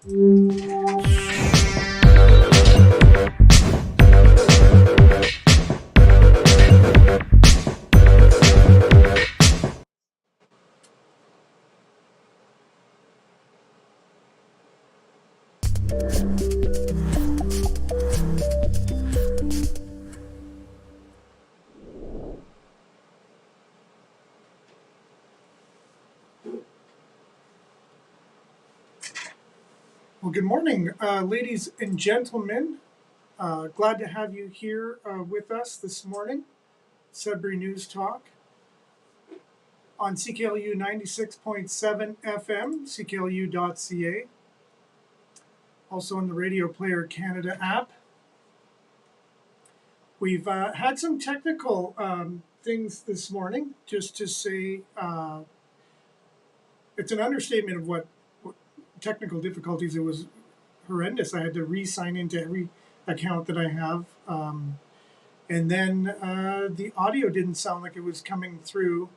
Well, good morning, ladies and gentlemen. Glad to have you here with us this morning. Sudbury News Talk on CKLU 96.7 FM, cklu.ca. Also on the Radio Player Canada app. We've had some technical things this morning, just to say it's an understatement of what technical difficulties. It was horrendous. I had to re-sign into every account that I have. And then the audio didn't sound like it was coming through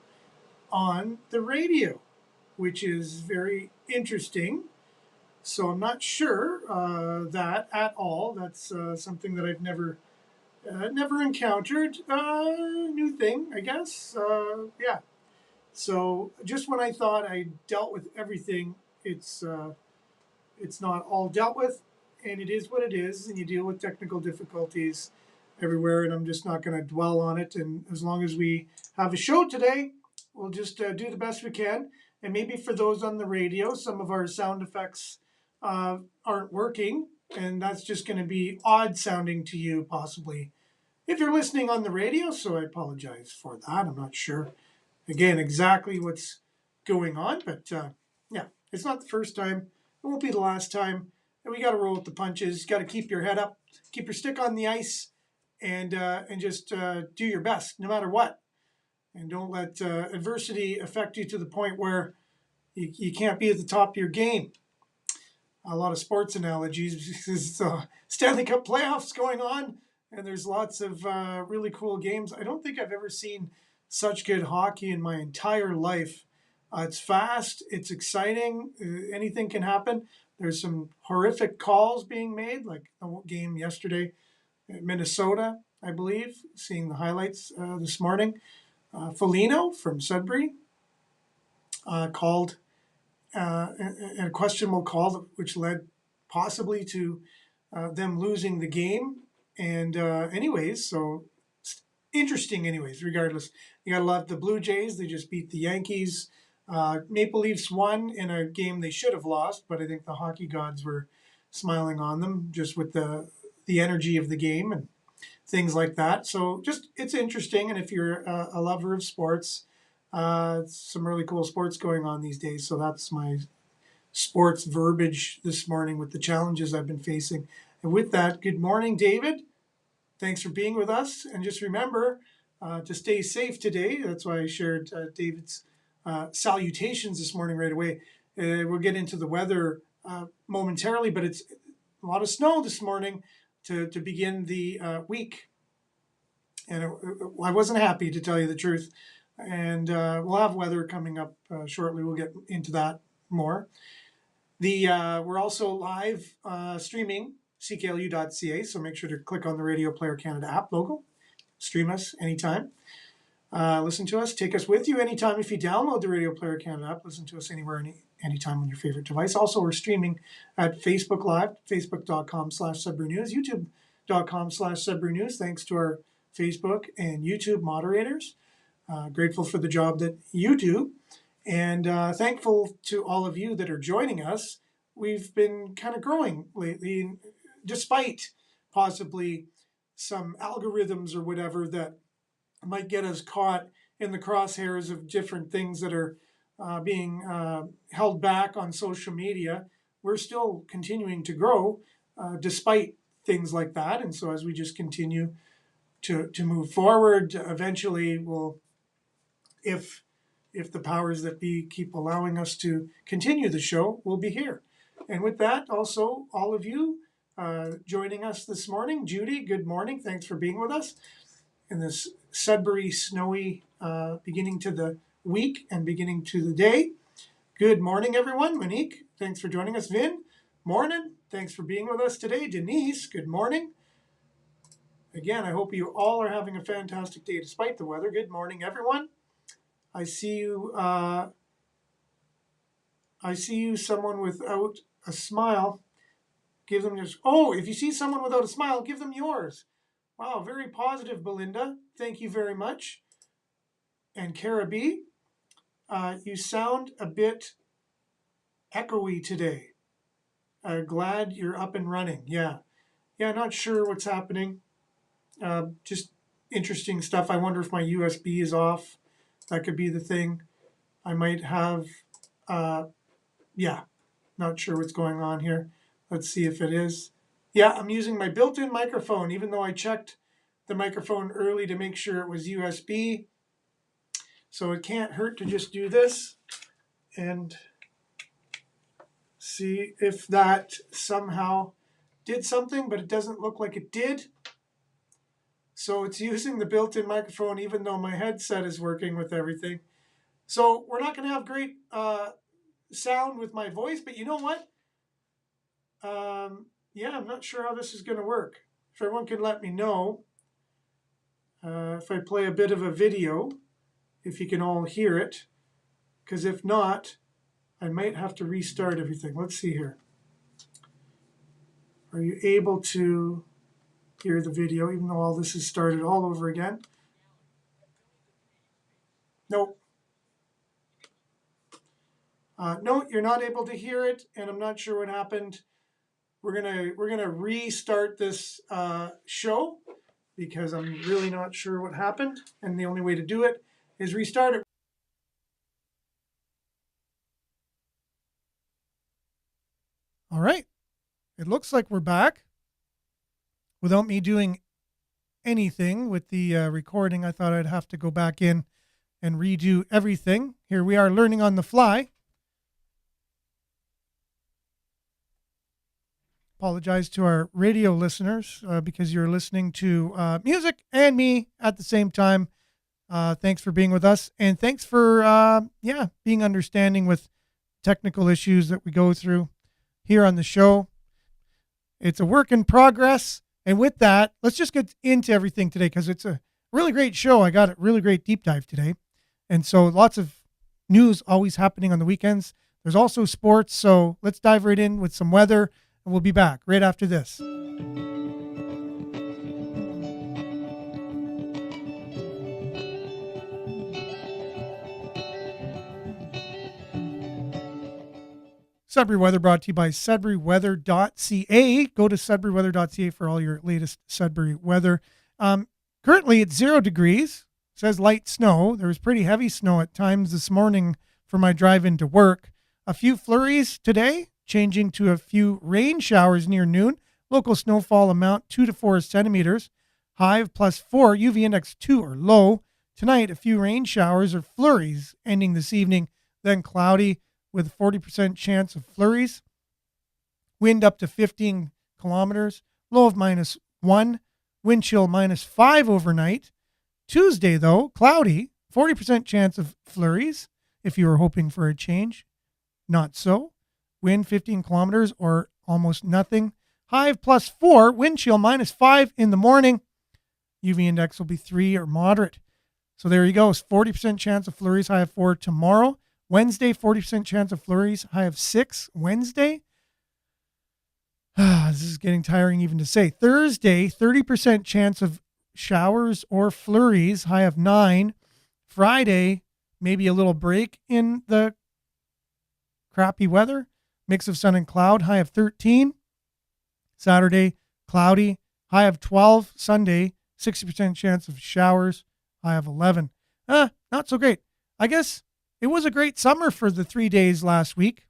on the radio, which is very interesting. So I'm not sure that at all. That's something that I've never encountered. New thing, I guess. Yeah. So just when I thought I dealt with everything, it's not all dealt with, and it is what it is, and you deal with technical difficulties everywhere, and I'm just not going to dwell on it. And as long as we have a show today, we'll just do the best we can. And maybe for those on the radio, some of our sound effects aren't working, and that's just going to be odd sounding to you, possibly, if you're listening on the radio. So I apologize for that. I'm not sure, again, exactly what's going on, but yeah, it's not the first time. It won't be the last time. And we got to roll with the punches. Got to keep your head up, keep your stick on the ice, and just do your best no matter what. And don't let adversity affect you to the point where you can't be at the top of your game. A lot of sports analogies because Stanley Cup playoffs going on, and there's lots of really cool games. I don't think I've ever seen such good hockey in my entire life. It's fast, it's exciting, anything can happen. There's some horrific calls being made, like the game yesterday in Minnesota, I believe, seeing the highlights this morning. Foligno from Sudbury called a questionable call, which led possibly to them losing the game. And anyways, so interesting anyways, regardless. You got to love the Blue Jays. They just beat the Yankees. Maple Leafs won in a game they should have lost, but I think the hockey gods were smiling on them just with the energy of the game and things like that. So just it's interesting, and if you're a lover of sports, some really cool sports going on these days. So that's my sports verbiage this morning with the challenges I've been facing. And with that, good morning, David. Thanks for being with us. And just remember to stay safe today. That's why I shared David's salutations this morning right away. We'll get into the weather momentarily, but it's a lot of snow this morning to begin the week. And I wasn't happy, to tell you the truth. And we'll have weather coming up shortly. We'll get into that more. We're also live streaming cklu.ca, so make sure to click on the Radio Player Canada app logo. Stream us anytime. Listen to us. Take us with you anytime. If you download the Radio Player Canada app, listen to us anywhere, anytime on your favorite device. Also, we're streaming at Facebook Live, facebook.com/Sudbury News, youtube.com/Sudbury News. Thanks to our Facebook and YouTube moderators. Grateful for the job that you do. And thankful to all of you that are joining us. We've been kind of growing lately, despite possibly some algorithms or whatever that might get us caught in the crosshairs of different things that are being held back on social media. We're still continuing to grow despite things like that. And so as we just continue to move forward, eventually we'll, if the powers that be keep allowing us to continue the show, we'll be here. And with that, also, all of you joining us this morning. Judy, good morning. Thanks for being with us in this Sudbury snowy beginning to the week and beginning to the day. Good morning, everyone. Monique, thanks for joining us. Vin, morning. Thanks for being with us today. Denise, good morning. Again, I hope you all are having a fantastic day despite the weather. Good morning, everyone. I see you. Someone without a smile. Give them just. Oh, if you see someone without a smile, give them yours. Wow, very positive, Belinda. Thank you very much. And Cara B, you sound a bit echoey today. Glad you're up and running. Yeah, not sure what's happening. Just interesting stuff. I wonder if my USB is off. That could be the thing. I might have, not sure what's going on here. Let's see if it is. Yeah, I'm using my built-in microphone, even though I checked the microphone early to make sure it was USB. So it can't hurt to just do this and see if that somehow did something, but it doesn't look like it did. So it's using the built-in microphone, even though my headset is working with everything. So we're not going to have great sound with my voice, but you know what? I'm not sure how this is going to work. If everyone can let me know if I play a bit of a video, if you can all hear it, because if not, I might have to restart everything. Let's see here. Are you able to hear the video, even though all this is started all over again? Nope. No, you're not able to hear it, and I'm not sure what happened. We're gonna restart this show because I'm really not sure what happened, and the only way to do it is restart it. All right, it looks like we're back without me doing anything with the recording. I thought I'd have to go back in and redo everything. Here we are learning on the fly. Apologize to our radio listeners because you're listening to music and me at the same time. Thanks for being with us, and thanks for being understanding with technical issues that we go through here on the show. It's a work in progress, and with that, let's just get into everything today because it's a really great show. I got a really great deep dive today, and so lots of news always happening on the weekends. There's also sports, so let's dive right in with some weather. And we'll be back right after this. Sudbury Weather brought to you by sudburyweather.ca. Go to sudburyweather.ca for all your latest Sudbury weather. Currently it's 0 degrees. It says light snow. There was pretty heavy snow at times this morning for my drive into work. A few flurries today, changing to a few rain showers near noon. Local snowfall amount 2 to 4 centimeters. High of +4, UV index 2 or low. Tonight, a few rain showers or flurries ending this evening. Then cloudy with a 40% chance of flurries. Wind up to 15 kilometers. Low of -1. Wind chill -5 overnight. Tuesday, though, cloudy. 40% chance of flurries if you were hoping for a change. Not so. Wind 15 kilometers or almost nothing. High of +4, wind chill -5 in the morning. UV index will be 3 or moderate. So there you go. 40% chance of flurries, high of 4 tomorrow. Wednesday, 40% chance of flurries, high of 6. Wednesday. This is getting tiring even to say. Thursday, 30% chance of showers or flurries, high of 9. Friday, maybe a little break in the crappy weather. Mix of sun and cloud, high of 13. Saturday, cloudy, high of 12. Sunday, 60% chance of showers, high of 11. Not so great. I guess it was a great summer for the 3 days last week.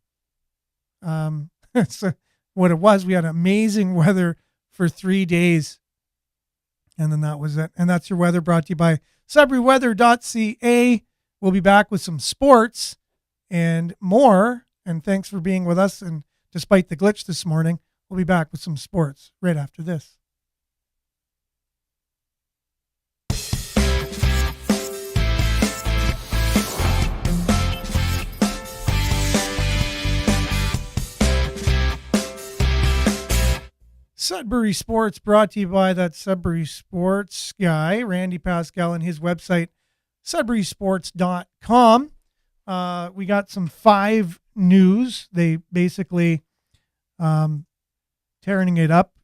That's what it was. We had amazing weather for 3 days. And then that was it. And that's your weather brought to you by sudburyweather.ca. We'll be back with some sports and more. And thanks for being with us. And despite the glitch this morning, we'll be back with some sports right after this. Sudbury Sports brought to you by that Sudbury Sports guy, Randy Pascal, and his website, sudburysports.com. We got some 5 news. They basically tearing it up,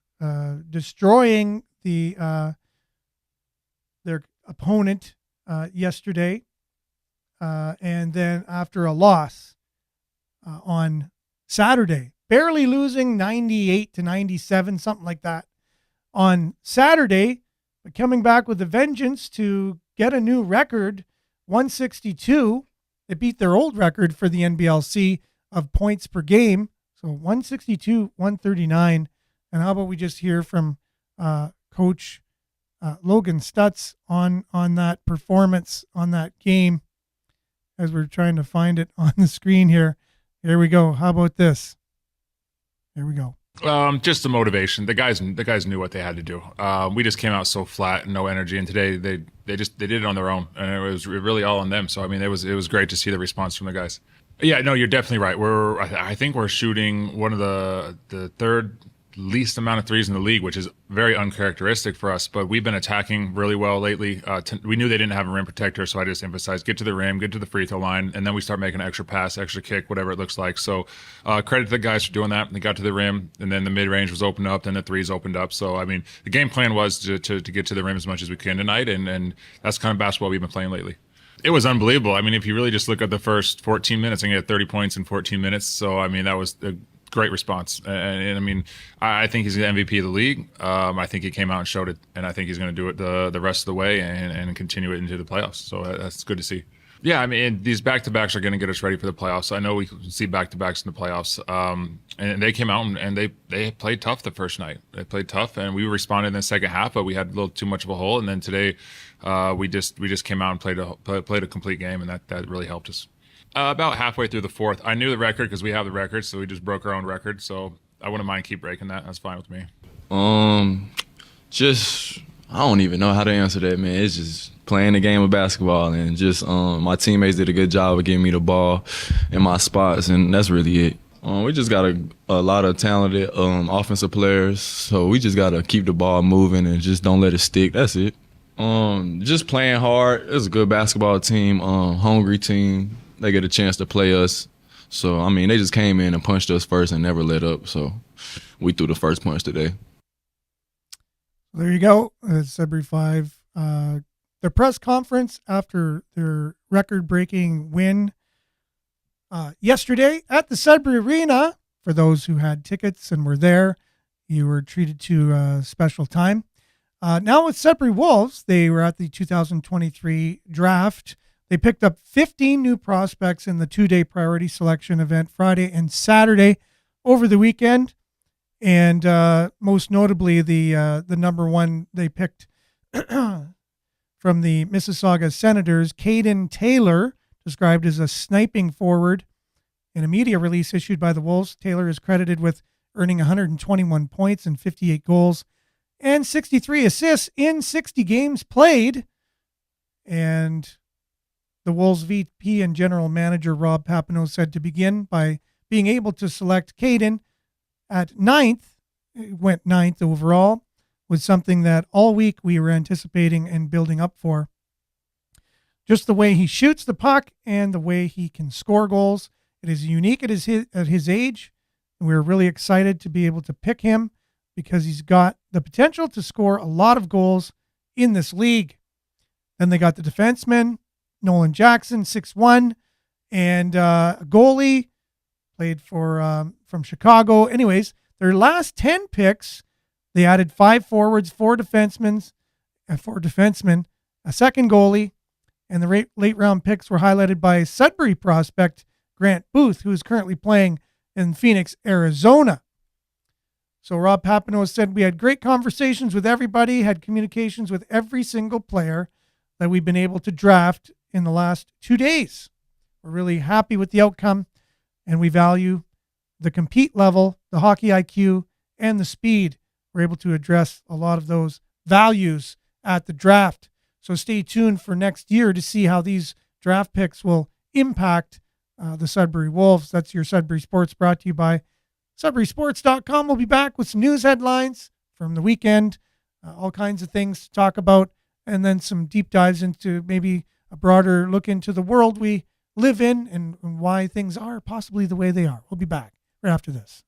destroying their opponent yesterday, and then after a loss on Saturday, barely losing 98-97, something like that on Saturday, but coming back with a vengeance to get a new record, 162. They beat their old record for the NBLC of points per game. So 162, 139. And how about we just hear from Coach Logan Stutz on that performance, on that game, as we're trying to find it on the screen here. Here we go. How about this? Here we go. Just the motivation. The guys knew what they had to do. We just came out so flat and no energy, and today they did it on their own, and it was really all on them. So I mean, it was great to see the response from the guys. Yeah, no, you're definitely right. I think we're shooting one of the third least amount of threes in the league, which is very uncharacteristic for us, but we've been attacking really well lately. We knew they didn't have a rim protector, so I just emphasized get to the rim, get to the free throw line, and then we start making an extra pass, extra kick, whatever it looks like. So credit to the guys for doing that. They got to the rim, and then the mid-range was opened up, then the threes opened up. So, I mean, the game plan was to get to the rim as much as we can tonight, and that's kind of basketball we've been playing lately. It was unbelievable. I mean, if you really just look at the first 14 minutes, I think he had 30 points in 14 minutes. So, I mean, that was a great response. And I mean, I think he's the MVP of the league. I think he came out and showed it, and I think he's going to do it the rest of the way and continue it into the playoffs. So that's good to see. Yeah, I mean, these back-to-backs are going to get us ready for the playoffs. I know we see back-to-backs in the playoffs. And they came out and they played tough the first night. They played tough, and we responded in the second half, but we had a little too much of a hole. And then today we just came out and played a complete game, and that really helped us. About halfway through the fourth, I knew the record because we have the record, so we just broke our own record. So I wouldn't mind keep breaking that. That's fine with me. I don't even know how to answer that, man. It's just playing the game of basketball, and just my teammates did a good job of getting me the ball in my spots, and that's really it. We just got a lot of talented offensive players, so we just got to keep the ball moving and just don't let it stick. That's it. Just playing hard. It's a good basketball team, hungry team. They get a chance to play us. So, I mean, they just came in and punched us first and never let up. So we threw the first punch today. There you go. Sudbury 5. Their press conference after their record-breaking win yesterday at the Sudbury Arena. For those who had tickets and were there, you were treated to a special time. Now with Sudbury Wolves, they were at the 2023 draft. They picked up 15 new prospects in the 2-day priority selection event Friday and Saturday over the weekend. And most notably, the number one they picked from the Mississauga Senators, Caden Taylor, described as a sniping forward. In a media release issued by the Wolves, Taylor is credited with earning 121 points and 58 goals and 63 assists in 60 games played. And the Wolves VP and General Manager Rob Papineau said to begin by being able to select Caden at 9th, went 9th overall, was something that all week we were anticipating and building up for. Just the way he shoots the puck and the way he can score goals. It is unique at his age, and we're really excited to be able to pick him because he's got the potential to score a lot of goals in this league. Then they got the defenseman, Nolan Jackson, 6'1", and a goalie, played from Chicago. Anyways, their last 10 picks, they added 5 forwards, 4 defensemen, a second goalie, and the late round picks were highlighted by Sudbury prospect Grant Booth, who is currently playing in Phoenix, Arizona. So Rob Papineau said, we had great conversations with everybody, had communications with every single player that we've been able to draft in the last 2 days. We're really happy with the outcome, and we value the compete level, the hockey IQ, and the speed. We're able to address a lot of those values at the draft. So stay tuned for next year to see how these draft picks will impact the Sudbury Wolves. That's your Sudbury Sports, brought to you by SudburySports.com. We'll be back with some news headlines from the weekend, all kinds of things to talk about, and then some deep dives into maybe a broader look into the world we live in and why things are possibly the way they are. We'll be back right after this.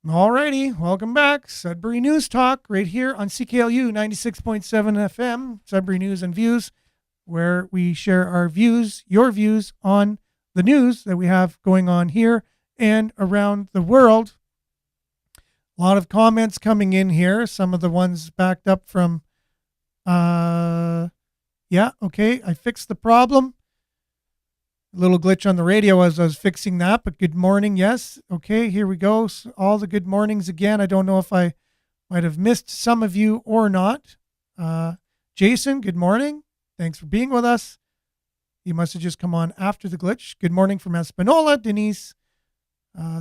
Alrighty, welcome back. Sudbury News Talk right here on CKLU 96.7 FM, Sudbury News and Views, where we share our views, your views on the news that we have going on here and around the world. A lot of comments coming in here. Some of the ones backed up from, I fixed the problem. A little glitch on the radio as I was fixing that, but good morning. Yes. Okay, here we go. So all the good mornings again. I don't know if I might have missed some of you or not. Jason, good morning. Thanks for being with us. You must have just come on after the glitch. Good morning from Espanola. Denise,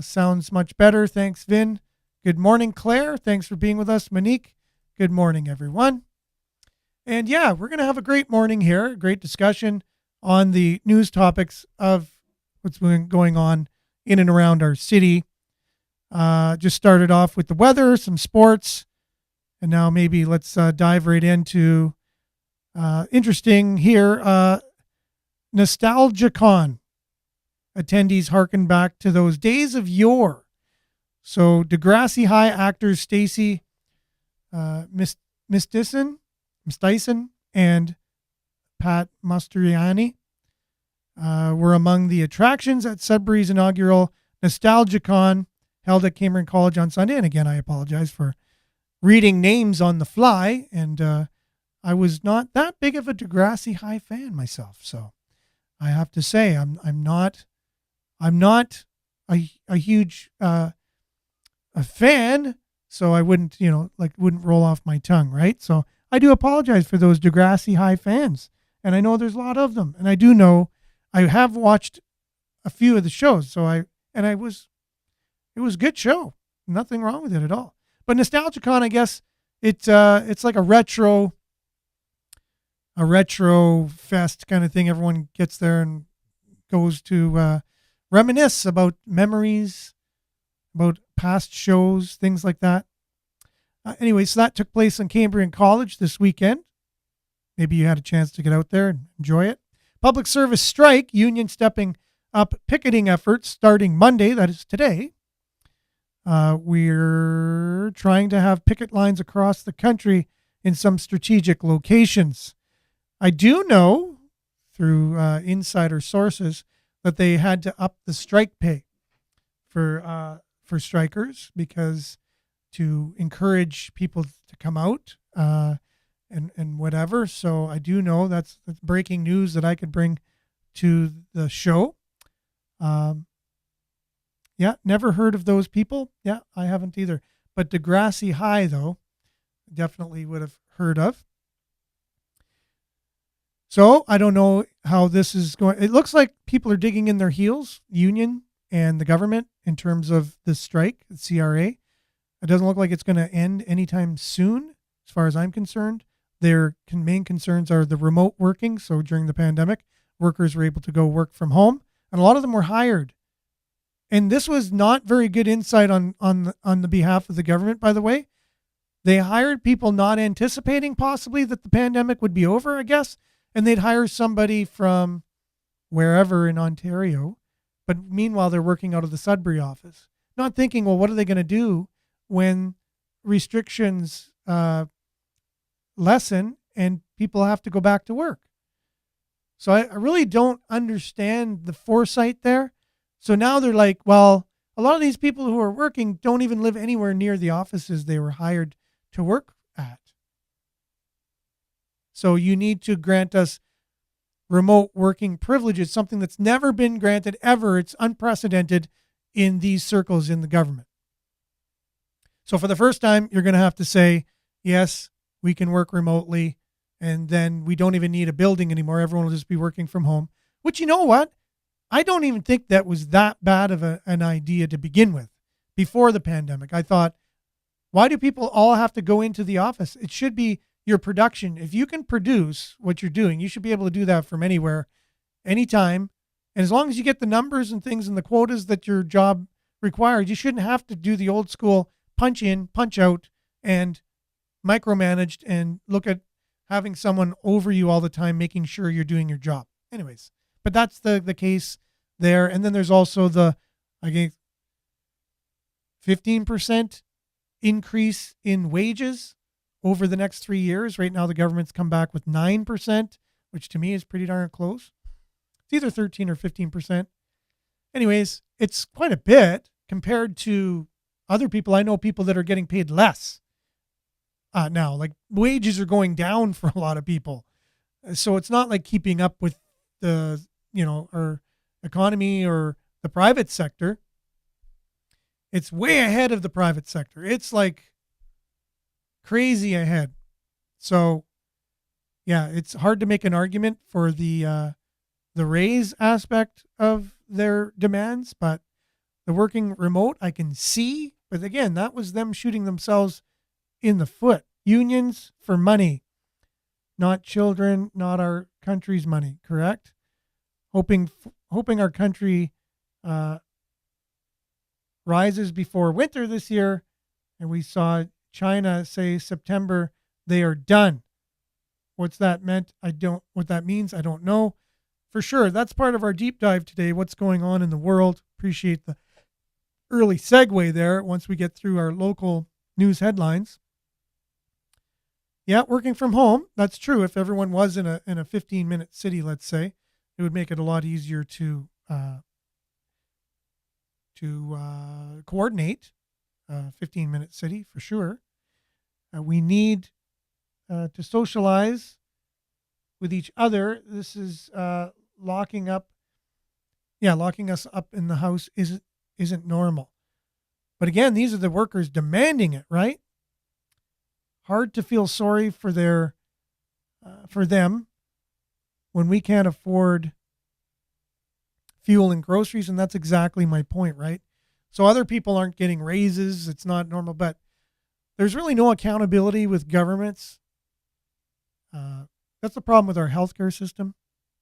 sounds much better. Thanks, Vin. Good morning, Claire. Thanks for being with us. Monique, good morning, everyone. And yeah, we're going to have a great morning here, a great discussion on the news topics of what's been going on in and around our city. Just started off with the weather, some sports, and now maybe let's dive right into interesting here. NostalgiaCon attendees harken back to those days of yore. So Degrassi High actors Stacy Mistison and Pat Mastroianni were among the attractions at Sudbury's inaugural NostalgiaCon held at Cameron College on Sunday. And again, I apologize for reading names on the fly. And I was not that big of a Degrassi High fan myself, so I have to say I'm not a huge a fan, so I wouldn't wouldn't roll off my tongue, right? So I do apologize for those Degrassi High fans. And I know there's a lot of them. And I do know I have watched a few of the shows. So it was a good show. Nothing wrong with it at all. But NostalgiaCon, I guess it's like a retro fest kind of thing. Everyone gets there and goes to reminisce about memories, about past shows, things like that. Anyway, so that took place in Cambrian College this weekend. Maybe you had a chance to get out there and enjoy it. Public service strike, union stepping up picketing efforts starting Monday, that is today. We're trying to have picket lines across the country in some strategic locations. I do know through insider sources that they had to up the strike pay for strikers because to encourage people to come out and whatever. So I do know that's breaking news that I could bring to the show. Yeah, never heard of those people. Yeah, I haven't either. But Degrassi High, though, definitely would have heard of. So I don't know how this is going. It looks like people are digging in their heels, union and the government, in terms of the strike, the CRA. It doesn't look like it's going to end anytime soon, as far as I'm concerned. Their main concerns are the remote working. So during the pandemic, workers were able to go work from home, and a lot of them were hired. And this was not very good insight on the behalf of the government, by the way. They hired people not anticipating possibly that the pandemic would be over, I guess, and they'd hire somebody from wherever in Ontario, but meanwhile they're working out of the Sudbury office, not thinking, well, what are they going to do when restrictions lessen and people have to go back to work? So I really don't understand the foresight there. So now they're like, well, a lot of these people who are working don't even live anywhere near the offices they were hired to work at. So you need to grant us remote working privileges, something that's never been granted ever. It's unprecedented in these circles in the government. So for the first time, you're going to have to say, yes, we can work remotely, and then we don't even need a building anymore. Everyone will just be working from home, which, you know what? I don't even think that was that bad of an idea to begin with. Before the pandemic, I thought, why do people all have to go into the office? It should be your production. If you can produce what you're doing, you should be able to do that from anywhere, anytime. And as long as you get the numbers and things and the quotas that your job required, you shouldn't have to do the old school punch in, punch out, and micromanaged and look at having someone over you all the time, making sure you're doing your job. Anyways, but that's the case there. And then there's also the, I guess, 15% increase in wages over the next 3 years. Right now, the government's come back with 9%, which to me is pretty darn close. It's either 13 or 15%. Anyways, it's quite a bit compared to other people. I know people that are getting paid less now. Like, wages are going down for a lot of people. So it's not like keeping up with the, our economy or the private sector. It's way ahead of the private sector. It's like crazy ahead. So yeah, it's hard to make an argument for the raise aspect of their demands, but the working remote I can see. But again, that was them shooting themselves in the foot. Unions for money, not children, not our country's money. Correct? Hoping our country rises before winter this year, and we saw China say September they are done. What's that meant? What that means, I don't know. For sure, that's part of our deep dive today. What's going on in the world? Appreciate the early segue there. Once we get through our local news headlines. Yeah, working from home. That's true. If everyone was in a 15-minute city, let's say, it would make it a lot easier to coordinate a 15-minute city for sure. We need to socialize with each other. This is locking us up in the house isn't normal. But again, these are the workers demanding it, right? Hard to feel sorry for them when we can't afford fuel and groceries, and that's exactly my point, right? So other people aren't getting raises. It's not normal, but there's really no accountability with governments. That's the problem with our healthcare system,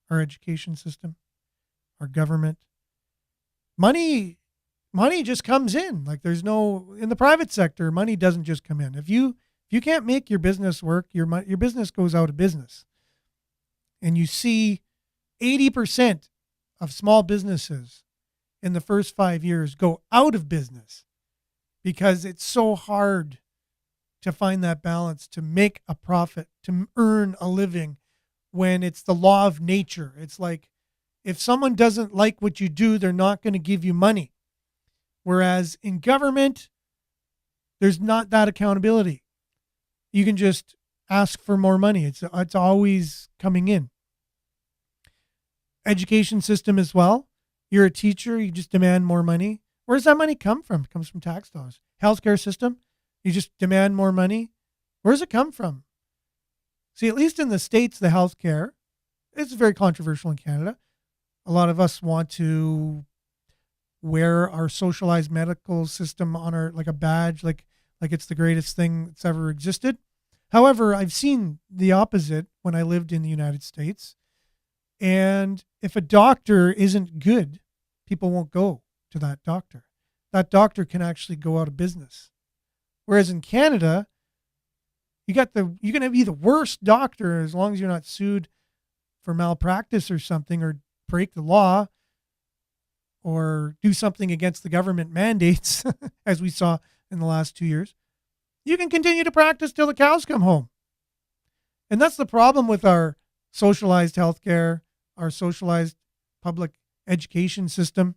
our education system, our government. Money just comes in. Like, there's no, in the private sector, money doesn't just come in. If you can't make your business work, your business goes out of business. And you see 80% of small businesses in the first 5 years go out of business because it's so hard to find that balance, to make a profit, to earn a living when it's the law of nature. It's like, if someone doesn't like what you do, they're not going to give you money. Whereas in government, there's not that accountability. You can just ask for more money. It's always coming in. Education system as well. You're a teacher, you just demand more money. Where does that money come from? It comes from tax dollars. Healthcare system, you just demand more money. Where does it come from? See, at least in the States, the healthcare, it's very controversial in Canada. A lot of us want to wear our socialized medical system on our, like a badge, like it's the greatest thing that's ever existed. However, I've seen the opposite when I lived in the United States. And if a doctor isn't good, people won't go to that doctor. That doctor can actually go out of business. Whereas in Canada, you're going to be the worst doctor as long as you're not sued for malpractice or something, or break the law, or do something against the government mandates, as we saw in the last 2 years. You can continue to practice till the cows come home. And that's the problem with our socialized healthcare, our socialized public education system,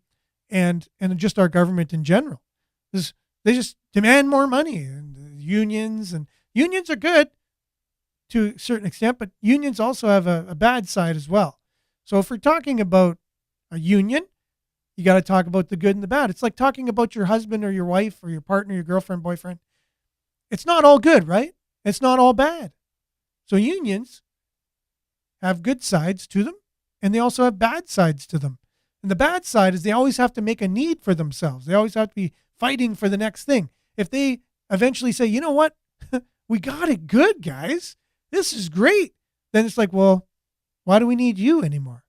and just our government in general. They just demand more money, and unions are good to a certain extent, but unions also have a bad side as well. So if we're talking about a union, you got to talk about the good and the bad. It's like talking about your husband or your wife or your partner, your girlfriend, boyfriend. It's not all good, right? It's not all bad. So unions have good sides to them, and they also have bad sides to them. And the bad side is they always have to make a need for themselves. They always have to be fighting for the next thing. If they eventually say, you know what, we got it good, guys. this is great. Then it's like, well, why do we need you anymore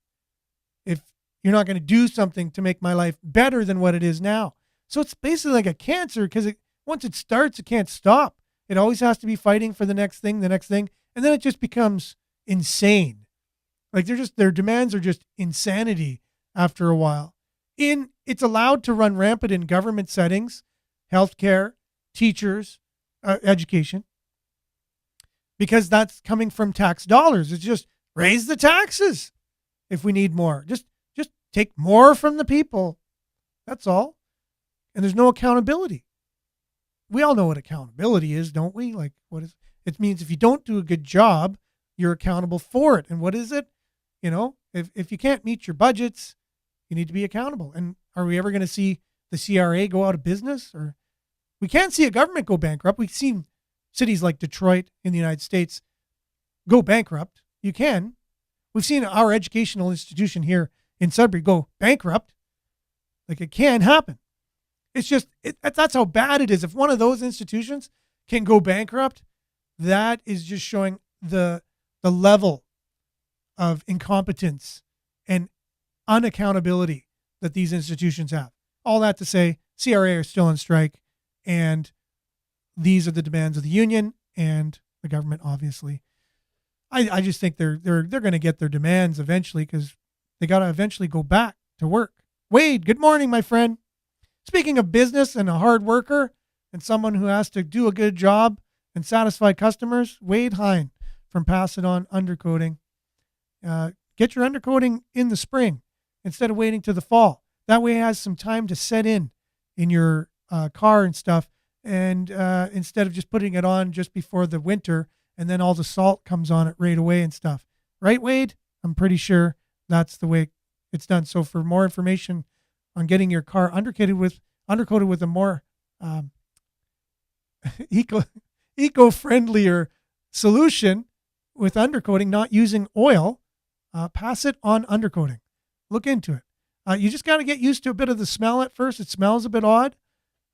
if you're not going to do something to make my life better than what it is now? So it's basically like a cancer, because once it starts, it can't stop. It always has to be fighting for the next thing, and then it just becomes insane. Like their demands are just insanity after a while. It's allowed to run rampant in government settings, healthcare, teachers, education, because that's coming from tax dollars. It's just raise the taxes if we need more. Just take more from the people. That's all. And there's no accountability. We all know what accountability is, don't we? Like, what is it? Means if you don't do a good job, you're accountable for it. And what is it? If you can't meet your budgets, you need to be accountable. And are we ever going to see the CRA go out of business? Or we can't see a government go bankrupt. We've seen cities like Detroit in the United States go bankrupt. You can. We've seen our educational institution here in Sudbury go bankrupt. Like, it can happen. It's just, that's how bad it is. If one of those institutions can go bankrupt, that is just showing the level of incompetence and unaccountability that these institutions have. All that to say, CRA are still on strike, and these are the demands of the union and the government, obviously. I just think they're going to get their demands eventually, because they got to eventually go back to work. Wade, good morning, my friend. Speaking of business and a hard worker and someone who has to do a good job and satisfy customers, Wade Hine from Pass It On Undercoating. Get your undercoating in the spring instead of waiting to the fall. That way it has some time to set in your car and stuff, and instead of just putting it on just before the winter and then all the salt comes on it right away and stuff. Right, Wade? I'm pretty sure that's the way it's done. So for more information on getting your car undercoated with a more eco-friendlier solution with undercoating, not using oil, Pass It On Undercoating. Look into it. You just got to get used to a bit of the smell at first. It smells a bit odd.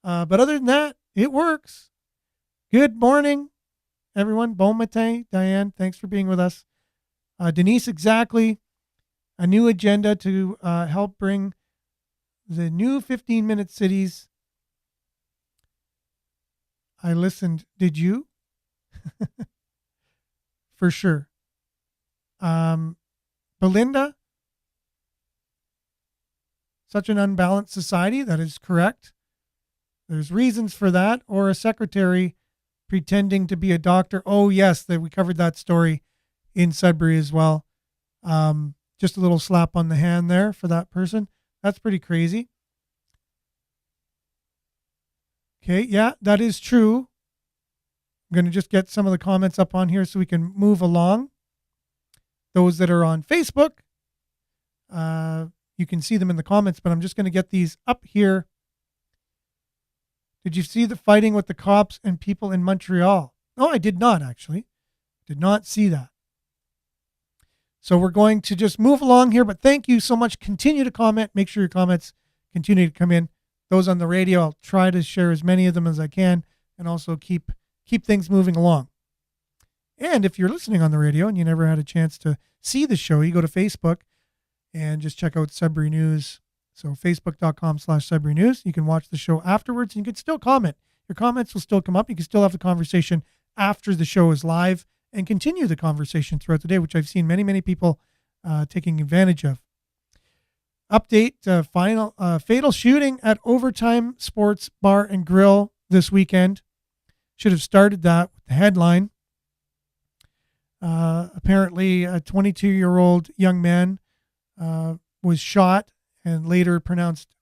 But other than that, it works. Good morning, everyone. Bon matin, Diane. Thanks for being with us. Denise, exactly. A new agenda to help bring the new 15-minute cities. I listened. Did you? For sure. Belinda, such an unbalanced society. That is correct. There's reasons for that. Or a secretary pretending to be a doctor. Oh, yes, we covered that story in Sudbury as well. Just a little slap on the hand there for that person. That's pretty crazy. Okay, yeah, that is true. I'm going to just get some of the comments up on here so we can move along. Those that are on Facebook, you can see them in the comments, but I'm just going to get these up here. Did you see the fighting with the cops and people in Montreal? No, I did not, actually. Did not see that. So we're going to just move along here, but thank you so much. Continue to comment. Make sure your comments continue to come in. Those on the radio, I'll try to share as many of them as I can, and also keep things moving along. And if you're listening on the radio and you never had a chance to see the show, you go to Facebook and just check out Sudbury News. So facebook.com/Sudbury News. You can watch the show afterwards, and you can still comment. Your comments will still come up. You can still have the conversation after the show is live and continue the conversation throughout the day, which I've seen many, many people taking advantage of. Update, fatal shooting at Overtime Sports Bar and Grill this weekend. Should have started that with the headline. Apparently, a 22-year-old young man was shot and later pronounced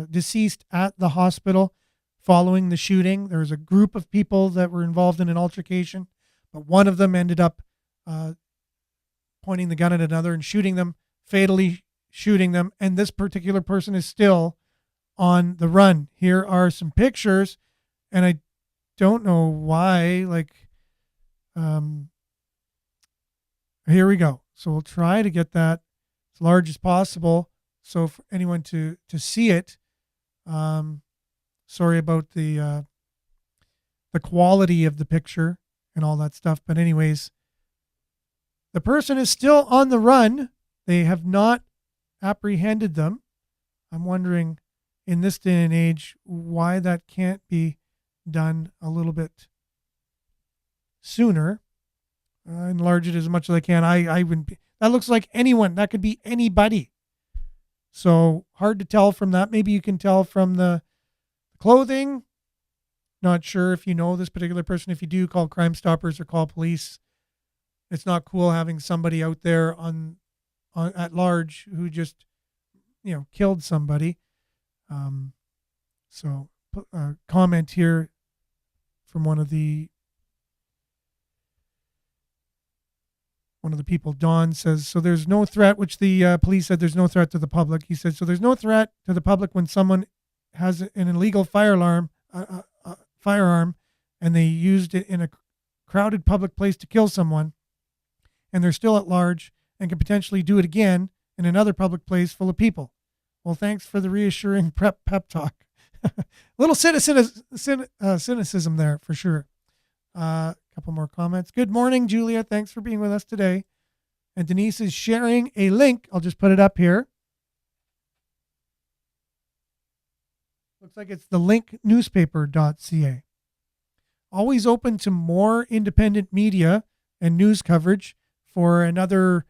deceased at the hospital following the shooting. There was a group of people that were involved in an altercation, but one of them ended up pointing the gun at another and shooting them, fatally shooting them. And this particular person is still on the run. Here are some pictures, and I don't know why. Here we go. So we'll try to get that as large as possible, so for anyone to see it. Sorry about the quality of the picture and all that stuff. But anyways, The person is still on the run. They have not apprehended them. I'm wondering in this day and age why that can't be done a little bit sooner. Enlarge it as much as I can. I wouldn't be, that looks like anyone. That could be anybody. So hard to tell from that. Maybe you can tell from the clothing. Not sure if you know this particular person. If you do, call Crime Stoppers or call police. It's not cool having somebody out there on at large who just killed somebody. So comment here from one of the people. Don says, so there's no threat, which the police said there's no threat to the public. He said, so there's no threat to the public when someone has an illegal firearm and they used it in a crowded public place to kill someone, and they're still at large and can potentially do it again in another public place full of people. Well, thanks for the reassuring pep talk. Little cynicism there for sure. Couple more comments. Good morning, Julia. Thanks for being with us today. And Denise is sharing a link. I'll just put it up here. Looks like it's the linknewspaper.ca. Always open to more independent media and news coverage for another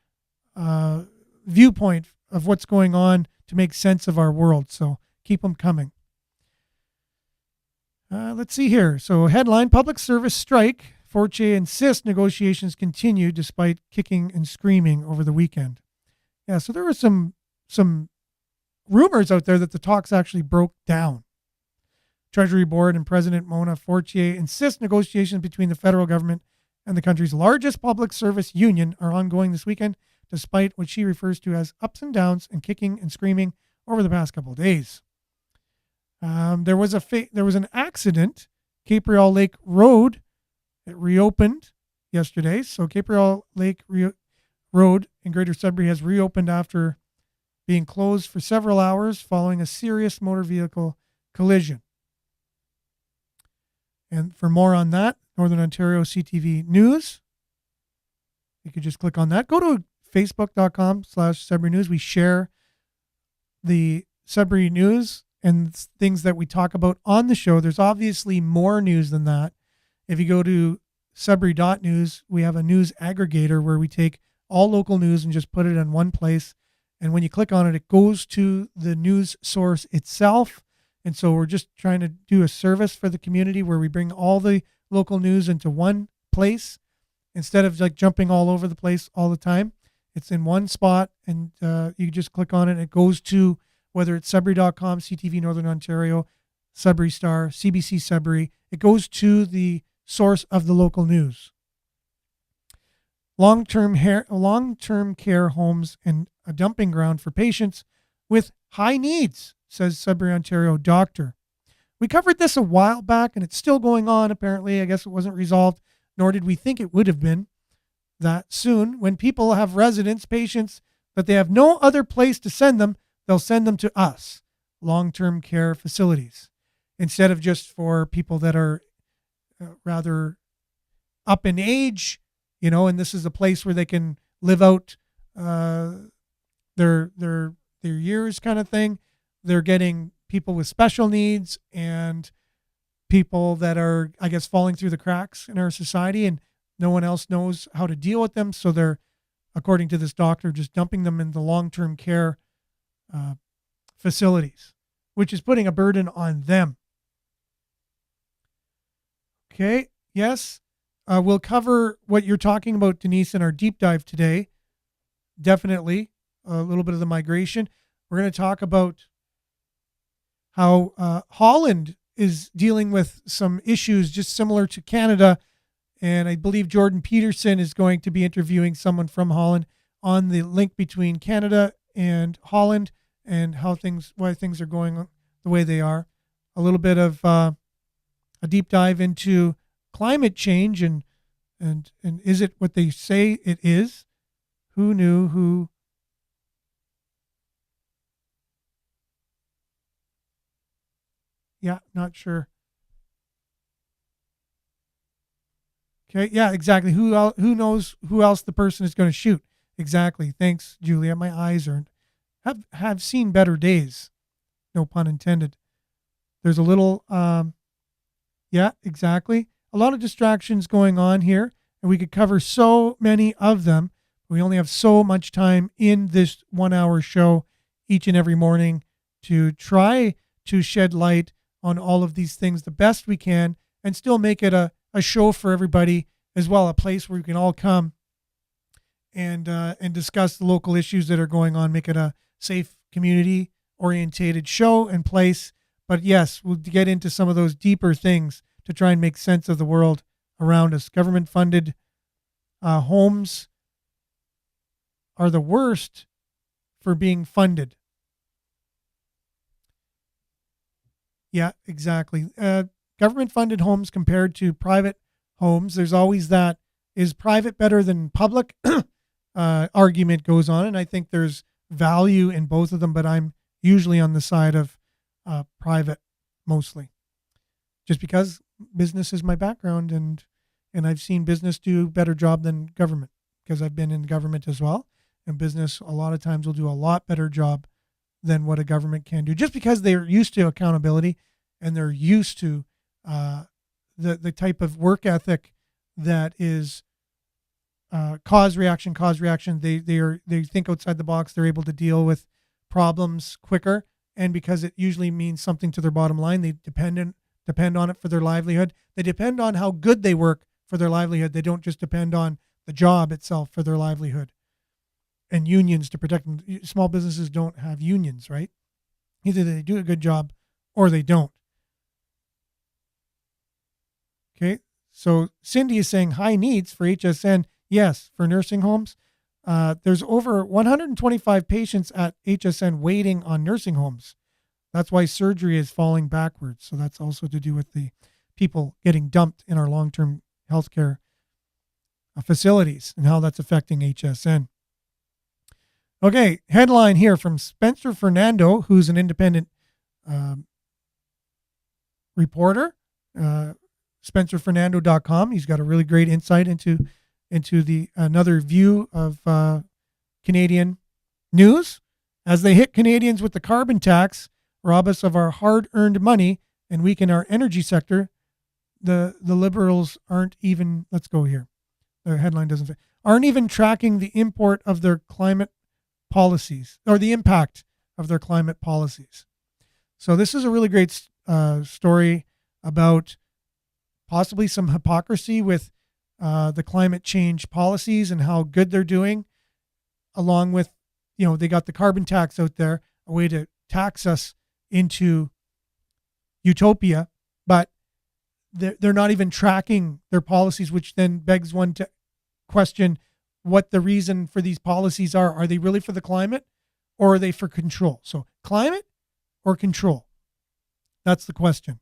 viewpoint of what's going on to make sense of our world. So keep them coming. Let's see here. So headline, public service strike. Fortier insists negotiations continue despite kicking and screaming over the weekend. Yeah, so there were some rumors out there that the talks actually broke down. Treasury Board and President Mona Fortier insist negotiations between the federal government and the country's largest public service union are ongoing this weekend, despite what she refers to as ups and downs and kicking and screaming over the past couple of days. There was an accident. Capriol Lake Road, it reopened yesterday. So Capriol Lake Road in Greater Sudbury has reopened after being closed for several hours following a serious motor vehicle collision. And for more on that, Northern Ontario CTV News, you could just click on that. Go to facebook.com/Sudbury News. We share the Sudbury News and things that we talk about on the show. There's obviously more news than that. If you go to Sudbury.news, we have a news aggregator where we take all local news and just put it in one place. And when you click on it, it goes to the news source itself. And so we're just trying to do a service for the community where we bring all the local news into one place instead of like jumping all over the place all the time. It's in one spot, and you just click on it and it goes to whether it's Sudbury.com, CTV Northern Ontario, Sudbury Star, CBC Sudbury. It goes to the source of the local news. Long-term care homes and a dumping ground for patients with high needs, says Sudbury, Ontario doctor. We covered this a while back, and it's still going on, apparently. I guess it wasn't resolved, nor did we think it would have been that soon. When people have residents, patients, that they have no other place to send them, they'll send them to us, long-term care facilities, instead of just for people that are rather up in age, and this is a place where they can live out their years kind of thing. They're getting people with special needs and people that are, I guess, falling through the cracks in our society, and no one else knows how to deal with them. So they're, according to this doctor, just dumping them into long-term care facilities, which is putting a burden on them. Okay, yes. We'll cover what you're talking about, Denise, in our deep dive today. Definitely a little bit of the migration. We're going to talk about how Holland is dealing with some issues just similar to Canada. And I believe Jordan Peterson is going to be interviewing someone from Holland on the link between Canada and Holland and why things are going the way they are. A little bit of a deep dive into climate change and is it what they say it is? Who knew who? Yeah, not sure. Okay. Yeah, exactly. Who knows who else the person is going to shoot? Exactly. Thanks, Julia. My eyes have seen better days. No pun intended. There's a little, yeah, exactly. A lot of distractions going on here, and we could cover so many of them. We only have so much time in this 1 hour show each and every morning to try to shed light on all of these things the best we can and still make it a show for everybody as well, a place where we can all come and discuss the local issues that are going on, make it a safe community orientated show and place. But yes, we'll get into some of those deeper things to try and make sense of the world around us. Government funded homes are the worst for being funded. Yeah, exactly. Government funded homes compared to private homes, there's always that, is private better than public argument goes on. And I think there's value in both of them, but I'm usually on the side of private mostly, just because business is my background, and I've seen business do a better job than government because I've been in government as well. And business a lot of times will do a lot better job than what a government can do, just because they're used to accountability and they're used to the type of work ethic that is cause reaction. They think outside the box. They're able to deal with problems quicker, and because it usually means something to their bottom line, they depend on it for their livelihood. They depend on how good they work for their livelihood. They don't just depend on the job itself for their livelihood. And unions to protect them. Small businesses don't have unions, right? Either they do a good job or they don't. Okay, so Cindy is saying high needs for HSN. Yes, for nursing homes. There's over 125 patients at HSN waiting on nursing homes. That's why surgery is falling backwards. So that's also to do with the people getting dumped in our long-term healthcare facilities and how that's affecting HSN. Okay, headline here from Spencer Fernando, who's an independent reporter, spencerfernando.com. He's got a really great insight into the another view of Canadian news. As they hit Canadians with the carbon tax, rob us of our hard-earned money, and weaken our energy sector, the Liberals aren't even, let's go here. The headline doesn't fit, aren't even tracking the import of their climate policies, or the impact of their climate policies. So this is a really great story about possibly some hypocrisy with the climate change policies and how good they're doing, along with, they got the carbon tax out there, a way to tax us into utopia, but they're not even tracking their policies, which then begs one to question what the reason for these policies are. Are they really for the climate, or are they for control? So climate or control? That's the question.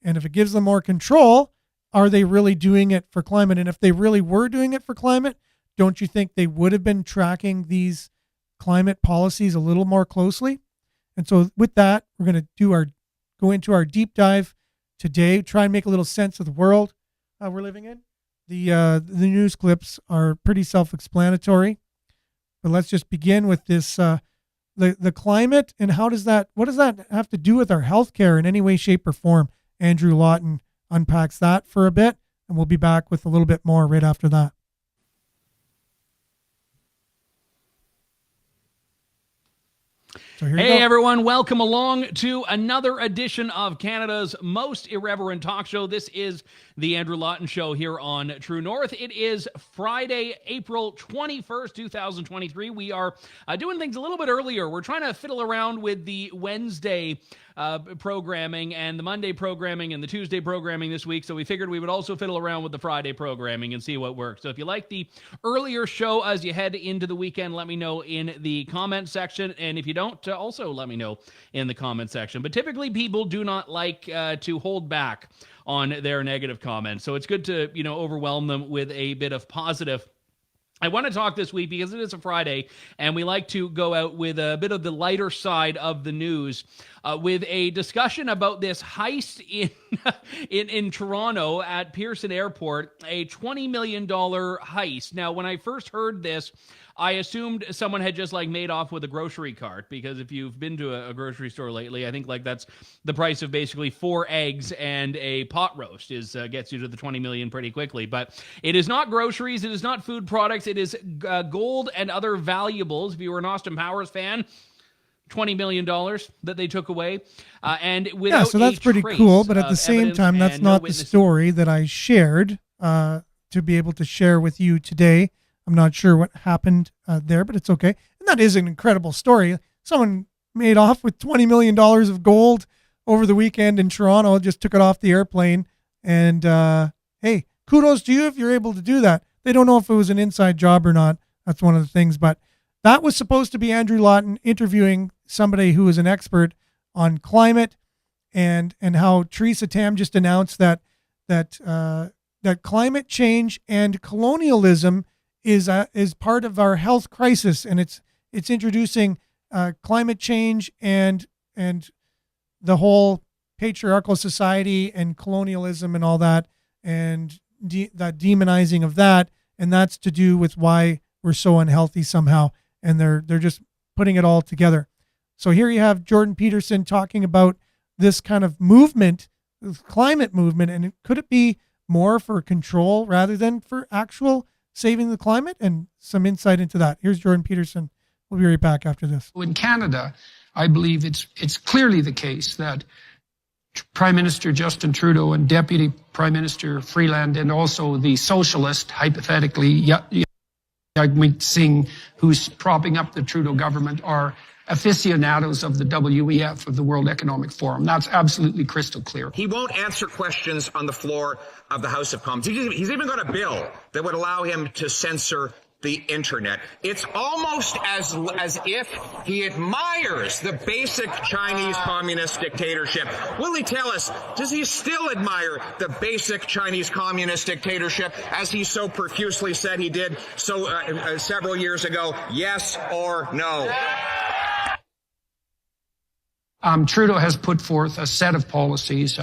And if it gives them more control, are they really doing it for climate? And if they really were doing it for climate, don't you think they would have been tracking these climate policies a little more closely? And so with that, we're going to go into our deep dive today, try and make a little sense of the world we're living in. The news clips are pretty self-explanatory, but let's just begin with this, the climate, and what does that have to do with our healthcare in any way, shape, or form? Andrew Lawton unpacks that for a bit, and we'll be back with a little bit more right after that. So hey everyone, welcome along to another edition of Canada's most irreverent talk show. This is the Andrew Lawton Show here on True North. It is Friday, April 21st, 2023. We are doing things a little bit earlier. We're trying to fiddle around with the Wednesday programming and the Monday programming and the Tuesday programming this week, so we figured we would also fiddle around with the Friday programming and see what works. So if you like the earlier show as you head into the weekend, let me know in the comment section, and if you don't, also let me know in the comment section. But typically people do not like to hold back on their negative comments, so it's good to overwhelm them with a bit of positive. I want to talk this week because it is a Friday, and we like to go out with a bit of the lighter side of the news with a discussion about this heist in Toronto at Pearson Airport, a $20 million heist. Now, when I first heard this, I assumed someone had just like made off with a grocery cart, because if you've been to a grocery store lately, I think like that's the price of basically 4 eggs and a pot roast gets you to the 20 million pretty quickly. But it is not groceries, it is not food products, it is gold and other valuables. If you were an Austin Powers fan, $20 million that they took away, and without so that's pretty cool. But at the same time, that's not the story that I shared to be able to share with you today. I'm not sure what happened there, but it's okay. And that is an incredible story. Someone made off with $20 million of gold over the weekend in Toronto, just took it off the airplane. And hey, kudos to you if you're able to do that. They don't know if it was an inside job or not. That's one of the things. But that was supposed to be Andrew Lawton interviewing somebody who is an expert on climate, and how Theresa Tam just announced that climate change and colonialism is part of our health crisis, and it's introducing climate change and the whole patriarchal society and colonialism and all that, and that demonizing of that, and that's to do with why we're so unhealthy somehow, and they're just putting it all together. So here you have Jordan Peterson talking about this kind of movement, this climate movement, and could it be more for control rather than for actual saving the climate, and some insight into that. Here's Jordan Peterson. We'll be right back after this. In Canada, I believe it's clearly the case that Prime Minister Justin Trudeau and Deputy Prime Minister Freeland, and also the socialist, hypothetically, Jagmeet Singh, who's propping up the Trudeau government, are aficionados of the WEF, of the World Economic Forum. That's absolutely crystal clear. He won't answer questions on the floor of the House of Commons. He's even got a bill that would allow him to censor the internet. It's almost as if he admires the basic Chinese communist dictatorship. Will he tell us, does he still admire the basic Chinese communist dictatorship as he so profusely said he did several years ago? Yes or no? Trudeau has put forth a set of policies,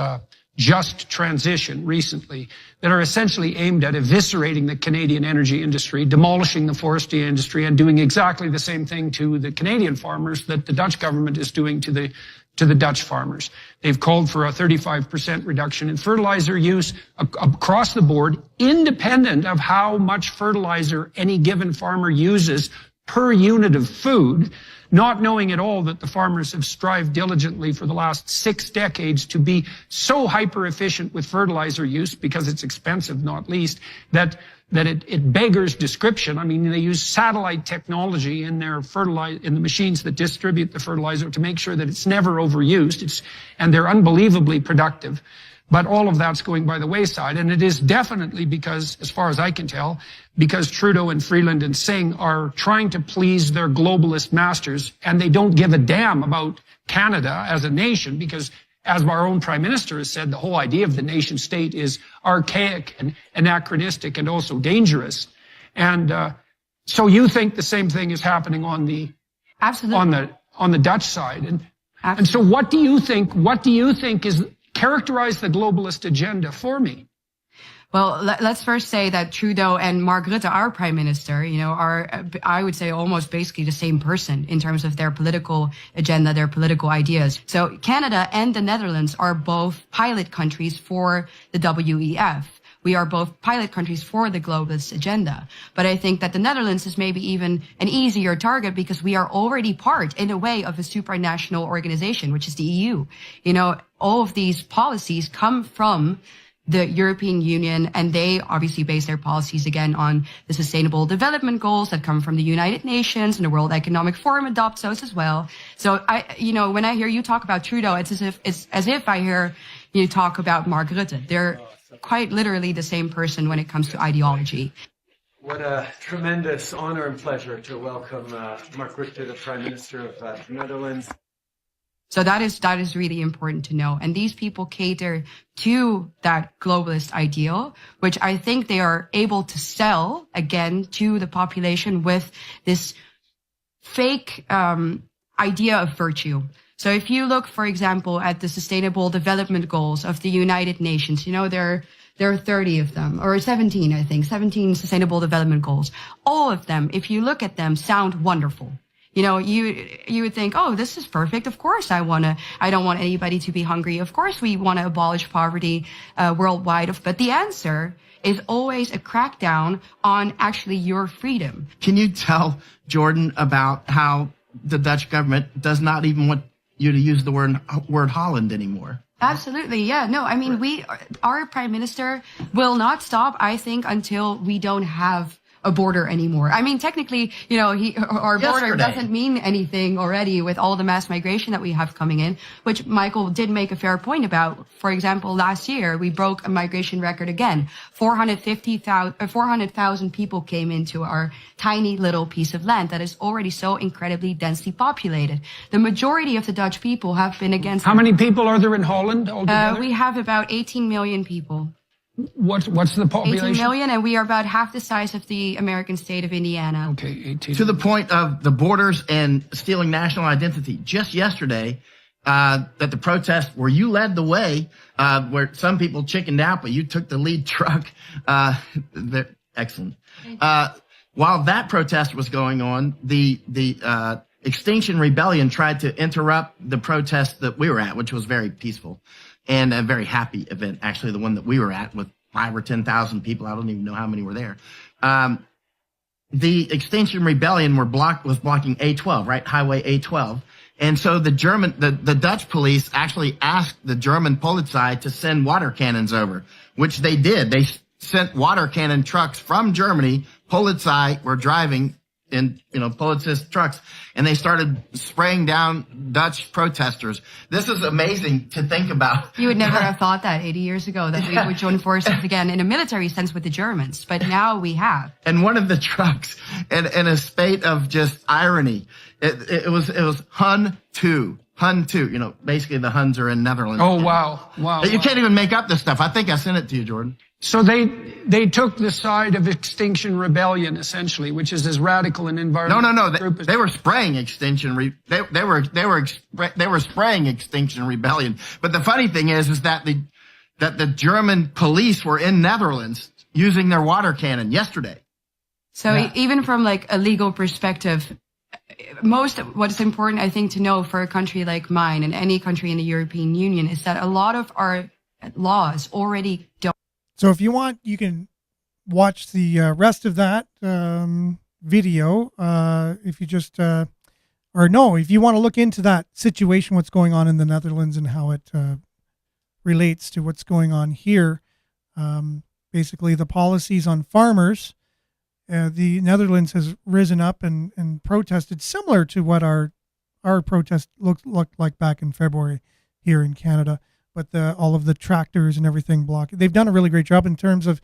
just transition recently, that are essentially aimed at eviscerating the Canadian energy industry, demolishing the forestry industry, and doing exactly the same thing to the Canadian farmers that the Dutch government is doing to the Dutch farmers. They've called for a 35% reduction in fertilizer use across the board, independent of how much fertilizer any given farmer uses per unit of food, not knowing at all that the farmers have strived diligently for the last 6 decades to be so hyper efficient with fertilizer use, because it's expensive, not least, that it beggars description. I mean, they use satellite technology in their in the machines that distribute the fertilizer to make sure that it's never overused. And they're unbelievably productive. But all of that's going by the wayside. And it is definitely because, as far as I can tell, because Trudeau and Freeland and Singh are trying to please their globalist masters, and they don't give a damn about Canada as a nation, because, as our own Prime Minister has said, the whole idea of the nation state is archaic and anachronistic and also dangerous. And so you think the same thing is happening on the Absolutely. on the Dutch side. And so what do you think is characterize the globalist agenda for me? Well, let's first say that Trudeau and Mark Rutte, our prime minister, are, I would say, almost basically the same person in terms of their political agenda, their political ideas. So Canada and the Netherlands are both pilot countries for the WEF. We are both pilot countries for the globalist agenda. But I think that the Netherlands is maybe even an easier target, because we are already part, in a way, of a supranational organization, which is the EU. All of these policies come from the European Union, and they obviously base their policies again on the Sustainable Development Goals that come from the United Nations, and the World Economic Forum adopts those as well. So when I hear you talk about Trudeau, it's as if I hear you talk about Mark Rutte. They're quite literally the same person when it comes to ideology. What a tremendous honor and pleasure to welcome Mark Rutte, the Prime Minister of the Netherlands. So that is really important to know. And these people cater to that globalist ideal, which I think they are able to sell again to the population with this fake idea of virtue. So if you look, for example, at the Sustainable Development Goals of the United Nations, there are 30 of them, or 17, I think, 17 Sustainable Development Goals. All of them, if you look at them, sound wonderful. You would think, oh, this is perfect. Of course, I don't want anybody to be hungry. Of course, we want to abolish poverty worldwide. But the answer is always a crackdown on actually your freedom. Can you tell Jordan about how the Dutch government does not even want you to use the word Holland anymore? Absolutely. Yeah. No, I mean, our prime minister will not stop, I think, until we don't have a border anymore. I mean, technically, our border doesn't mean anything already with all the mass migration that we have coming in, which Michael did make a fair point about. For example, last year, we broke a migration record again. 400,000 people came into our tiny little piece of land that is already so incredibly densely populated. The majority of the Dutch people have been against. How many people are there in Holland altogether? We have about 18 million people. What's the population? 18 million, and we are about half the size of the American state of Indiana. Okay, 18. To the point of the borders and stealing national identity. Just yesterday, that the protest where you led the way, where some people chickened out, but you took the lead truck. Excellent. While that protest was going on, the Extinction Rebellion tried to interrupt the protest that we were at, which was very peaceful. And a very happy event, actually, the one that we were at with 5,000 or 10,000 people. I don't even know how many were there. The Extinction Rebellion was blocking A12, right? Highway A12. And so the Dutch police actually asked the German Polizei to send water cannons over, which they did. They sent water cannon trucks from Germany. Polizei were driving in, Polizist trucks, and they started spraying down Dutch protesters. This is amazing to think about. You would never have thought that 80 years ago that we would join forces again in a military sense with the Germans, but now we have. And one of the trucks, in a spate of just irony, it was Hun 2. Hun 2, basically the Huns are in Netherlands. Oh, wow. You can't even make up this stuff. I think I sent it to you, Jordan. So they took the side of Extinction Rebellion, essentially, which is as radical an environmental No. They were spraying Extinction. They were spraying Extinction Rebellion. But the funny thing is that the German police were in Netherlands using their water cannon yesterday. So even from like a legal perspective, what's important, I think, to know for a country like mine and any country in the European Union is that a lot of our laws already don't. So if you want, you can watch the rest of that video. If you just, if you want to look into that situation, what's going on in the Netherlands and how it relates to what's going on here. Basically, the policies on farmers. The Netherlands has risen up and protested similar to what our protest looked like back in February here in Canada. But all of the tractors and everything blocked. They've done a really great job in terms of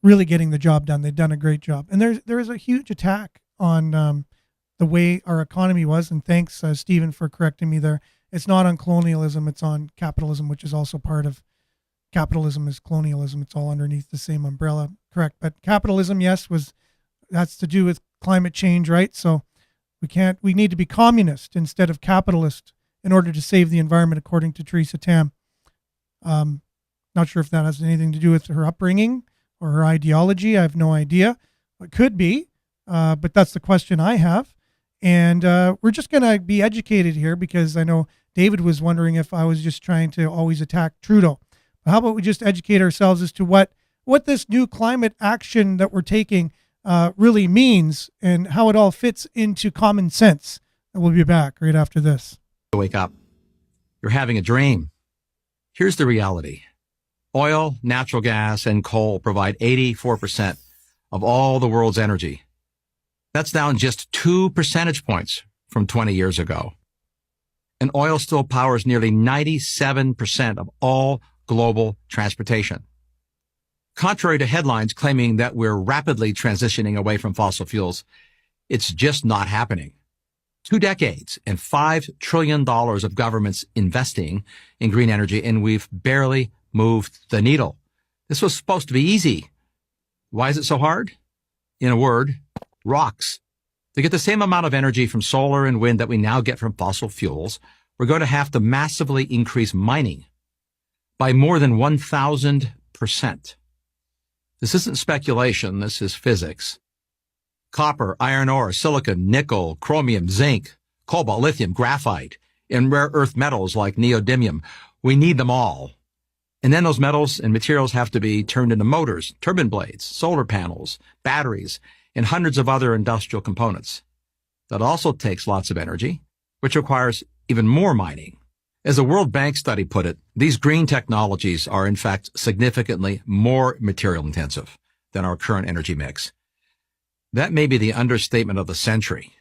really getting the job done. They've done a great job. And there is a huge attack on the way our economy was. And thanks, Stephen, for correcting me there. It's not on colonialism. It's on capitalism, which is also part of capitalism is colonialism. It's all underneath the same umbrella. Correct. But capitalism, yes, that's to do with climate change, right? So we need to be communist instead of capitalist in order to save the environment, according to Theresa Tam. Not sure if that has anything to do with her upbringing or her ideology. I have no idea. It could be, but that's the question I have. And we're just going to be educated here because I know David was wondering if I was just trying to always attack Trudeau. But how about we just educate ourselves as to what this new climate action that we're taking really means and how it all fits into common sense. And we'll be back right after this. Wake up. You're having a dream. Here's the reality. Oil, natural gas, and coal provide 84% of all the world's energy. That's down just 2 percentage points from 20 years ago. And oil still powers nearly 97% of all global transportation. Contrary to headlines claiming that we're rapidly transitioning away from fossil fuels, it's just not happening. 2 decades and $5 trillion of governments investing in green energy, and we've barely moved the needle. This was supposed to be easy. Why is it so hard? In a word, rocks. To get the same amount of energy from solar and wind that we now get from fossil fuels, we're going to have to massively increase mining by more than 1,000%. This isn't speculation. This is physics. Copper, iron ore, silicon, nickel, chromium, zinc, cobalt, lithium, graphite, and rare earth metals like neodymium. We need them all. And then those metals and materials have to be turned into motors, turbine blades, solar panels, batteries, and hundreds of other industrial components. That also takes lots of energy, which requires even more mining. As a World Bank study put it, these green technologies are in fact significantly more material intensive than our current energy mix. That may be the understatement of the century.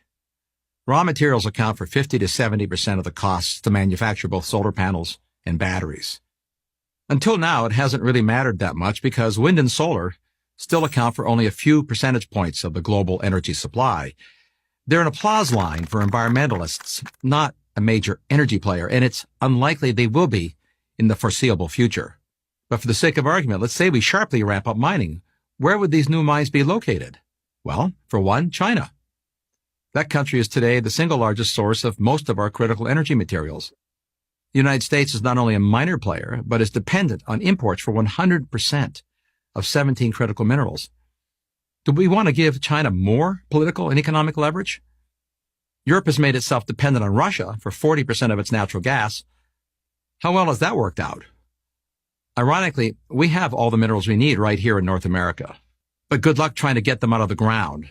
Raw materials account for 50 to 70% of the costs to manufacture both solar panels and batteries. Until now, it hasn't really mattered that much because wind and solar still account for only a few percentage points of the global energy supply. They're an applause line for environmentalists, not a major energy player, and it's unlikely they will be in the foreseeable future. But for the sake of argument, let's say we sharply ramp up mining. Where would these new mines be located? Well, for one, China. That country is today the single largest source of most of our critical energy materials. The United States is not only a minor player, but is dependent on imports for 100% of 17 critical minerals. Do we want to give China more political and economic leverage? Europe has made itself dependent on Russia for 40% of its natural gas. How well has that worked out? Ironically, we have all the minerals we need right here in North America. But good luck trying to get them out of the ground.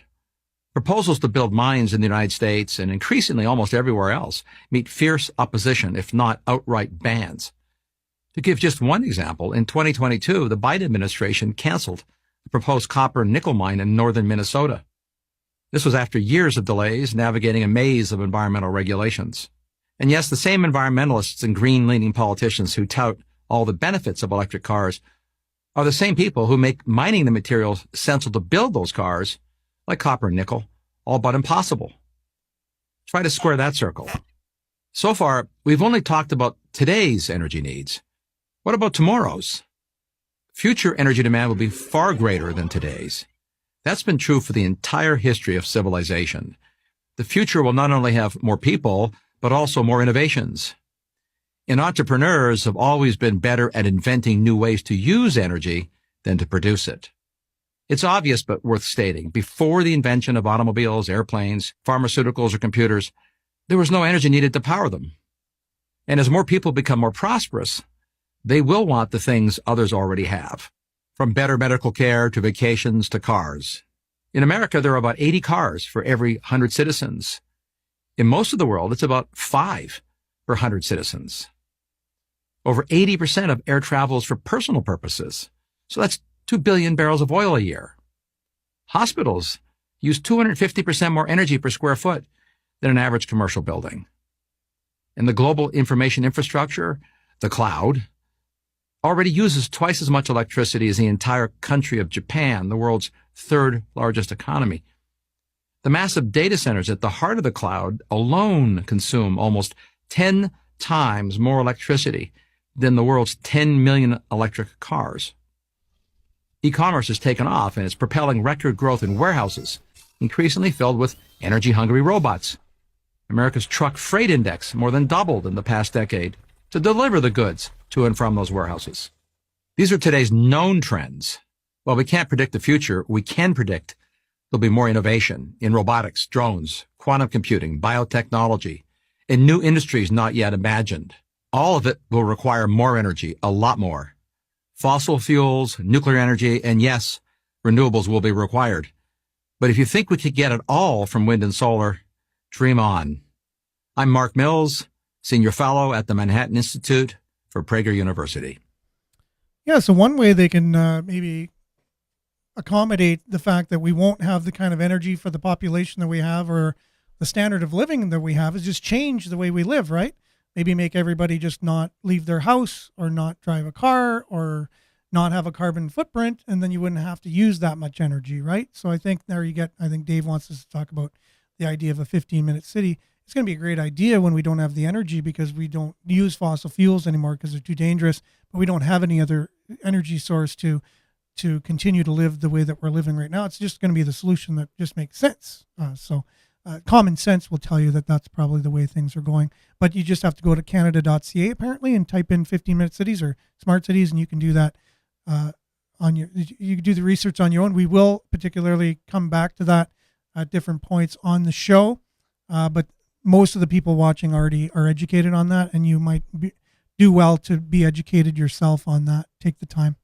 Proposals to build mines in the United States and increasingly almost everywhere else meet fierce opposition, if not outright bans. To give just one example, in 2022, the Biden administration canceled the proposed copper and nickel mine in northern Minnesota. This was after years of delays navigating a maze of environmental regulations. And yes, the same environmentalists and green-leaning politicians who tout all the benefits of electric cars are the same people who make mining the materials essential to build those cars, like copper and nickel, all but impossible. Try to square that circle. So far, we've only talked about today's energy needs. What about tomorrow's? Future energy demand will be far greater than today's. That's been true for the entire history of civilization. The future will not only have more people, but also more innovations. And entrepreneurs have always been better at inventing new ways to use energy than to produce it. It's obvious but worth stating. Before the invention of automobiles, airplanes, pharmaceuticals, or computers, there was no energy needed to power them. And as more people become more prosperous, they will want the things others already have, from better medical care to vacations to cars. In America, there are about 80 cars for every 100 citizens. In most of the world, it's about 5 per 100 citizens. Over 80% of air travel is for personal purposes. So that's 2 billion barrels of oil a year. Hospitals use 250% more energy per square foot than an average commercial building. And the global information infrastructure, the cloud, already uses twice as much electricity as the entire country of Japan, the world's third largest economy. The massive data centers at the heart of the cloud alone consume almost 10 times more electricity than the world's 10 million electric cars. E-commerce has taken off and is propelling record growth in warehouses, increasingly filled with energy-hungry robots. America's truck freight index more than doubled in the past decade to deliver the goods to and from those warehouses. These are today's known trends. While we can't predict the future, we can predict there'll be more innovation in robotics, drones, quantum computing, biotechnology, and new industries not yet imagined. All of it will require more energy, a lot more. Fossil fuels, nuclear energy, and yes, renewables will be required. But if you think we could get it all from wind and solar, dream on. I'm Mark Mills, Senior Fellow at the Manhattan Institute for Prager University. Yeah, so one way they can maybe accommodate the fact that we won't have the kind of energy for the population that we have or the standard of living that we have is just change the way we live, right? Maybe make everybody just not leave their house or not drive a car or not have a carbon footprint, and then you wouldn't have to use that much energy, right? So I think there you get, I think Dave wants us to talk about the idea of a 15-minute city. it's going to be a great idea when we don't have the energy because we don't use fossil fuels anymore because they're too dangerous, but we don't have any other energy source to continue to live the way that we're living right now. It's just going to be the solution that just makes sense. Common sense will tell you that that's probably the way things are going. But you just have to go to canada.ca apparently and type in 15-minute cities or smart cities, and you can do that you can do the research on your own. We will particularly come back to that at different points on the show. But most of the people watching already are educated on that, and you might do well to be educated yourself on that. Take the time.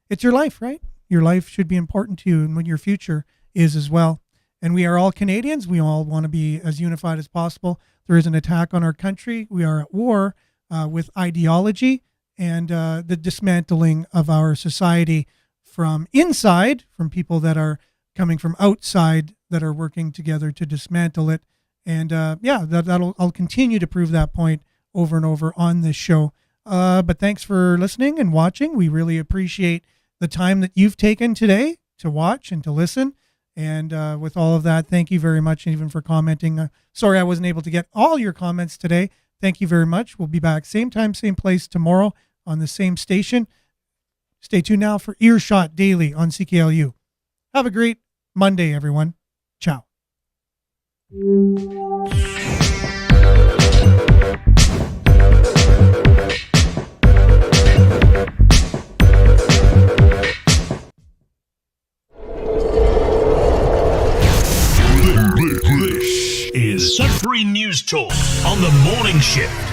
It's your life, right? Your life should be important to you, and what your future is as well. And we are all Canadians. We all want to be as unified as possible. There is an attack on our country. We are at war with ideology and the dismantling of our society from inside, from people that are coming from outside that are working together to dismantle it. And I'll continue to prove that point over and over on this show. But thanks for listening and watching. We really appreciate the time that you've taken today to watch and to listen. And with all of that, thank you very much, even for commenting. Sorry I wasn't able to get all your comments today. Thank you very much. We'll be back same time, same place tomorrow on the same station. Stay tuned now for Earshot Daily on CKLU. Have a great Monday, everyone. Ciao. This is Sudbury News Talk on the morning shift.